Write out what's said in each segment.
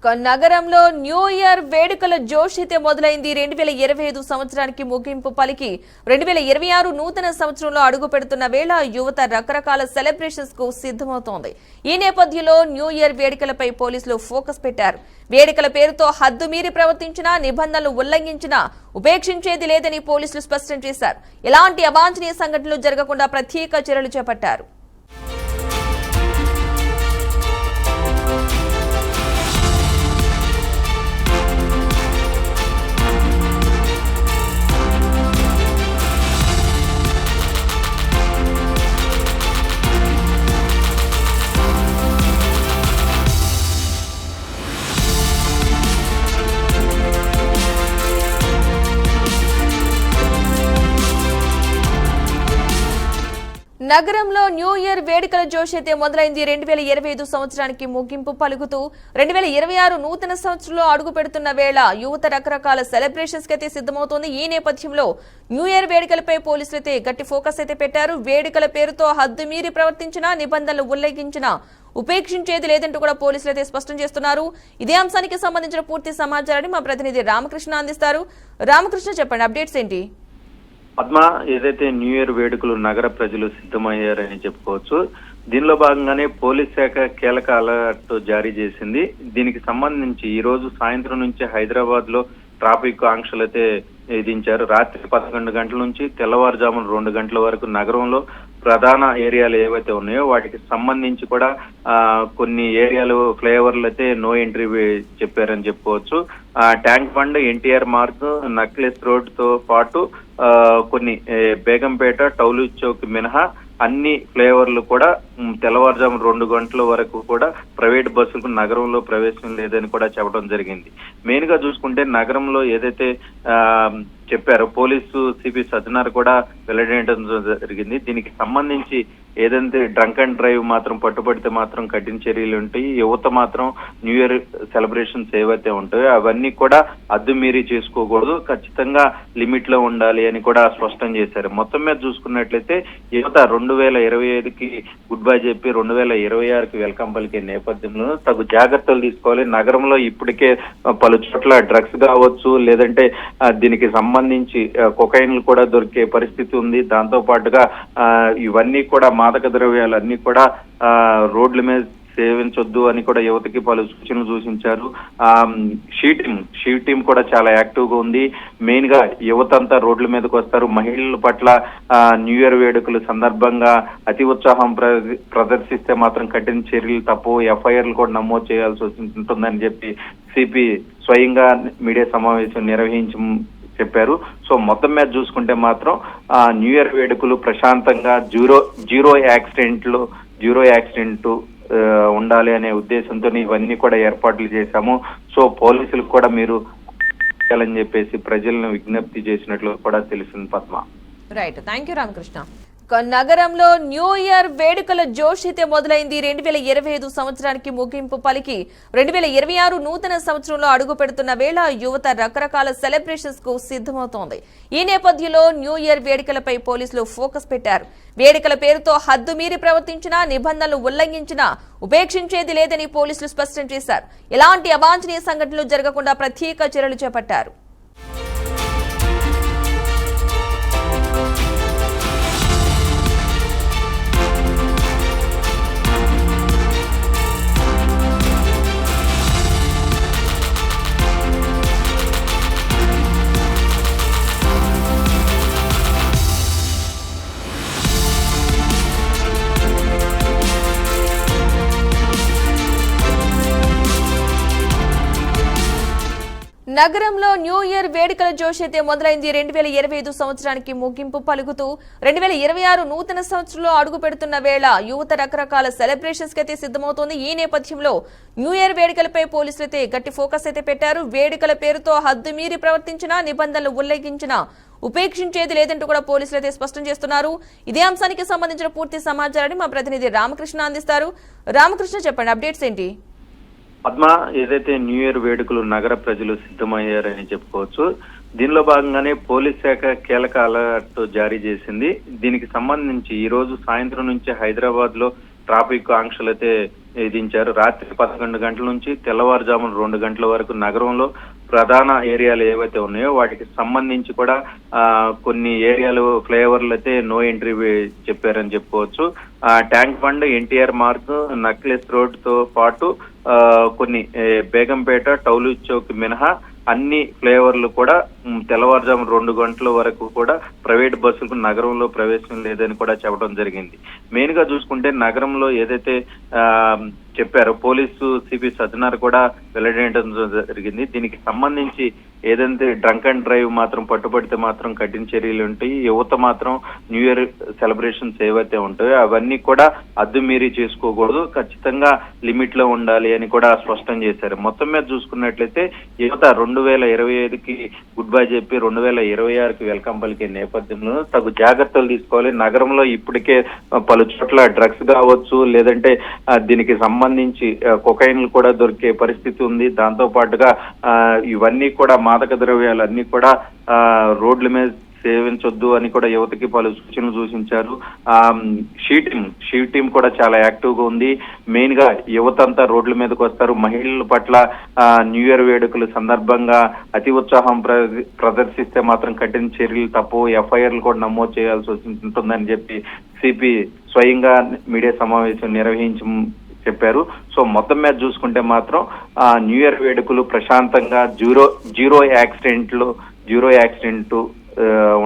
నగరంలో new year వేడుకల జోష్ అయితే మొదలైంది. 2025 సంవత్సరానికి ముగింపు పలికి 2026 నూతన సంవత్సరంలో అడుగు పెడుతున్న వేళ యువత రకరకాల సెలబ్రేషన్స్ కు సిద్ధమవుతోంది. ఈ నేపథ్యంలో న్యూ ఇయర్ వేడుకలపై పోలీసులు ఫోకస్ పెట్టారు. వేడుకల పేరుతో హద్దు మీరి ప్రవర్తించినా, నిబంధనలు ఉల్లంఘించినా ఉపేక్షించేది లేదని పోలీసులు స్పష్టం చేశారు. ఎలాంటి అవాంఛనీయ సంఘటనలు జరగకుండా ప్రత్యేక చర్యలు చేపట్టారు. నగరంలో న్యూ ఇయర్ వేడుకల జోష్ అయితే మొదలైంది. 2025 సంవత్సరానికి ముగింపు పలుకుతూ 2026 నూతన సంవత్సరంలో అడుగు పెడుతున్న వేళ యువత రకరకాల సెలబ్రేషన్స్ కి అయితే సిద్ధమవుతోంది. ఈ నేపథ్యంలో న్యూ ఇయర్ వేడుకలపై పోలీసులు అయితే గట్టి ఫోకస్ అయితే పెట్టారు. వేడుకల పేరుతో హద్దు మీరి ప్రవర్తించినా, నిబంధనలు ఉల్లంఘించినా ఉపేక్షించేది లేదంటూ కూడా పోలీసులు అయితే స్పష్టం చేస్తున్నారు. ఇదే అంశానికి సంబంధించిన పూర్తి సమాచారాన్ని మా ప్రతినిధి రామకృష్ణ అందిస్తారు. రామకృష్ణ, చెప్పండి, అప్డేట్స్ ఏంటి? పద్మ, ఏదైతే న్యూ ఇయర్ వేడుకలు నగర ప్రజలు సిద్ధమయ్యారని చెప్పుకోవచ్చు. దీనిలో భాగంగానే పోలీస్ శాఖ కీలక అలర్ట్ జారీ చేసింది. దీనికి సంబంధించి ఈ రోజు సాయంత్రం నుంచి హైదరాబాద్ లో ట్రాఫిక్ ఆంక్షలు అయితే విధించారు. రాత్రి 11 గంటల నుంచి తెల్లవారుజామున 2 గంటల వరకు నగరంలో ప్రధాన ఏరియాలు ఏవైతే ఉన్నాయో వాటికి సంబంధించి కూడా కొన్ని ఏరియాలు ఫ్లైఓవర్లు అయితే నో ఎంట్రీ చెప్పారని చెప్పుకోవచ్చు. Tank bund, NTR Marg, necklace road తో పాటు కొన్ని బేగంపేట, టౌలు చౌక్ మినహా అన్ని ఫ్లైఓవర్లు కూడా తెల్లవారుజాము 2 గంటల వరకు కూడా ప్రైవేట్ బస్సులకు నగరంలో ప్రవేశం లేదని కూడా చెప్పడం జరిగింది. మెయిన్ గా చూసుకుంటే నగరంలో ఏదైతే చెప్పారో పోలీసు సిపి సజ్జనార్ కూడా వెల్లడించడం జరిగింది. దీనికి సంబంధించి ఏదంటే డ్రంక్ అండ్ డ్రైవ్ మాత్రం పట్టుబడితే మాత్రం కఠిన చర్యలు ఉంటాయి. యువత మాత్రం న్యూ ఇయర్ సెలబ్రేషన్స్ ఏవైతే ఉంటాయో అవన్నీ కూడా అద్దు మీరి చేసుకోకూడదు, ఖచ్చితంగా లిమిట్ లో ఉండాలి అని కూడా స్పష్టం చేశారు. మొత్తం మీద చూసుకున్నట్లయితే యువత 2025కి గుడ్ బై చెప్పి 2026కి వెల్కమ్ పలికే నేపథ్యంలో తగు జాగ్రత్తలు తీసుకోవాలి. నగరంలో ఇప్పటికే పలు చోట్ల డ్రగ్స్ కావచ్చు, లేదంటే దీనికి సంబంధించి కొకైన్లు కూడా దొరికే పరిస్థితి ఉంది. దాంతో పాటుగా ఇవన్నీ కూడా మాదక ద్రవ్యాలన్నీ కూడా రోడ్ల మీద సేవించొద్దు అని కూడా యువతకి పలు సూచనలు సూచించారు. షీ టీం కూడా చాలా యాక్టివ్ గా ఉంది. మెయిన్ గా యువత అంతా రోడ్ల మీదకి వస్తారు. మహిళల పట్ల న్యూ ఇయర్ వేడుకల సందర్భంగా అతి ఉత్సాహం ప్రదర్శిస్తే మాత్రం కఠిన చర్యలు తప్పు, ఎఫ్ఐఆర్లు కూడా నమోదు చేయాల్సి ఉంటుందని చెప్పి సిపి స్వయంగా మీడియా సమావేశం నిర్వహించి చెప్పారు. సో మొత్తం మీద చూసుకుంటే మాత్రం న్యూ ఇయర్ వేడుకలు ప్రశాంతంగా జీరో యాక్సిడెంట్ ఉండాలి అనే ఉద్దేశంతో ఇవన్నీ కూడా ఏర్పాట్లు చేశాము. సో పోలీసులకు కూడా మీరు అని చెప్పేసి ప్రజలను విజ్ఞప్తి చేసినట్లు కూడా తెలిసింది. Padma, right, thank you Ramakrishna. నగరంలో న్యూ ఇయర్ వేడుకల జోష్ అయితే మొదలైంది. 2025 సంవత్సరానికి ముగింపు పలికి 2026 నూతన సంవత్సరంలో అడుగు పెడుతున్న వేళ యువత రకరకాల సెలబ్రేషన్స్ కు సిద్ధమవుతోంది. ఈ నేపథ్యంలో న్యూ ఇయర్ వేడుకలపై పోలీసులు ఫోకస్ పెట్టారు. వేడుకల పేరుతో హద్దు మీరి ప్రవర్తించినా, నిబంధనలు ఉల్లంఘించినా ఉపేక్షించేది లేదని పోలీసులు స్పష్టం చేశారు. ఎలాంటి అవాంఛనీయ సంఘటనలు జరగకుండా ప్రత్యేక చర్యలు చేపట్టారు. నగరంలో న్యూ ఇయర్ వేడుకల జోష్ అయితే మొదలైంది. 2025 సంవత్సరానికి ముగింపు పలుకుతూ 2026 నూతన సంవత్సరంలో అడుగు పెడుతున్న వేళ యువత రకరకాల సెలబ్రేషన్స్ కి అయితే సిద్ధమవుతోంది. ఈ నేపథ్యంలో న్యూ ఇయర్ వేడుకలపై పోలీసులు అయితే గట్టి ఫోకస్ అయితే పెట్టారు. వేడుకల పేరుతో హద్దు మీరి ప్రవర్తించినా, నిబంధనలు ఉల్లంఘించినా ఉపేక్షించేది లేదంటూ కూడా పోలీసులు అయితే స్పష్టం చేస్తున్నారు. ఇదే అంశానికి సంబంధించిన పూర్తి సమాచారాన్ని మా ప్రతినిధి రామకృష్ణ అందిస్తారు. రామకృష్ణ, చెప్పండి, అప్డేట్స్ ఏంటి? పద్మ, ఏదైతే న్యూ ఇయర్ వేడుకలు నగర ప్రజలు సిద్ధమయ్యారని చెప్పుకోవచ్చు. దీనిలో భాగంగానే పోలీస్ శాఖ కీలక అలర్ట్ జారీ చేసింది. దీనికి సంబంధించి ఈ రోజు సాయంత్రం నుంచి హైదరాబాద్ లో ట్రాఫిక్ ఆంక్షలు అయితే విధించారు. రాత్రి 11 గంటల నుంచి తెల్లవారుజామున 2 గంటల వరకు నగరంలో ప్రధాన ఏరియాలు ఏవైతే ఉన్నాయో వాటికి సంబంధించి కూడా కొన్ని ఏరియాలు ఫ్లైఓవర్లు అయితే నో ఎంట్రీ చెప్పారని చెప్పుకోవచ్చు. Tank bund, NTR Marg, necklace road తో పాటు కొన్ని బేగంపేట, టౌలు చౌక్ మినహా అన్ని ఫ్లైఓవర్లు కూడా తెల్లవారుజాము 2 గంటల వరకు కూడా ప్రైవేట్ బస్సులకు నగరంలో ప్రవేశం లేదని కూడా చెప్పడం జరిగింది. మెయిన్ గా చూసుకుంటే నగరంలో ఏదైతే చెప్పారో పోలీసు సిపి సజ్జనార్ కూడా వెల్లడించడం జరిగింది. దీనికి సంబంధించి ఏదంటే డ్రంక్ అండ్ డ్రైవ్ మాత్రం పట్టుబడితే మాత్రం కఠిన చర్యలు ఉంటాయి. యువత మాత్రం న్యూ ఇయర్ సెలబ్రేషన్స్ ఏవైతే ఉంటాయో అవన్నీ కూడా అద్దు మీరి చేసుకోకూడదు, ఖచ్చితంగా లిమిట్ లో ఉండాలి అని కూడా స్పష్టం చేశారు. మొత్తం మీద చూసుకున్నట్లయితే యువత 2025కి గుడ్ బై చెప్పి 2026కి వెల్కమ్ పలికే నేపథ్యంలో తగు జాగ్రత్తలు తీసుకోవాలి. నగరంలో ఇప్పటికే పలు చోట్ల డ్రగ్స్ కావచ్చు, లేదంటే దీనికి సంబంధించి కొకైన్లు కూడా దొరికే పరిస్థితి ఉంది. దాంతో పాటుగా ఇవన్నీ కూడా మాదక ద్రవ్యాలు అన్ని కూడా రోడ్ల మీద సేవించొద్దు అని కూడా యువతకి పలు సూచనలు సూచించారు. షీ టీం కూడా చాలా యాక్టివ్ గా ఉంది. మెయిన్ గా యువత అంతా రోడ్ల మీదకి వస్తారు. మహిళల పట్ల న్యూ ఇయర్ వేడుకల సందర్భంగా అతి ఉత్సాహం ప్రదర్శిస్తే మాత్రం కఠిన చర్యలు తప్పవు, ఎఫ్ఐఆర్లు కూడా నమోదు చేయాల్సి ఉంటుందని చెప్పి సిపి స్వయంగా మీడియా సమావేశం నిర్వహించి చెప్పారు. సో మొత్తం మీద చూసుకుంటే మాత్రం న్యూ ఇయర్ వేడుకలు ప్రశాంతంగా జీరో యాక్సిడెంట్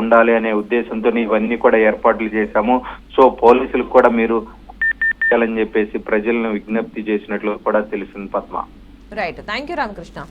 ఉండాలి అనే ఉద్దేశంతో ఇవన్నీ కూడా ఏర్పాట్లు చేశాము. సో పోలీసులకు కూడా మీరు అని చెప్పేసి ప్రజలను విజ్ఞప్తి చేసినట్లు కూడా తెలిసింది. Padma. Right, thank you Ramakrishna.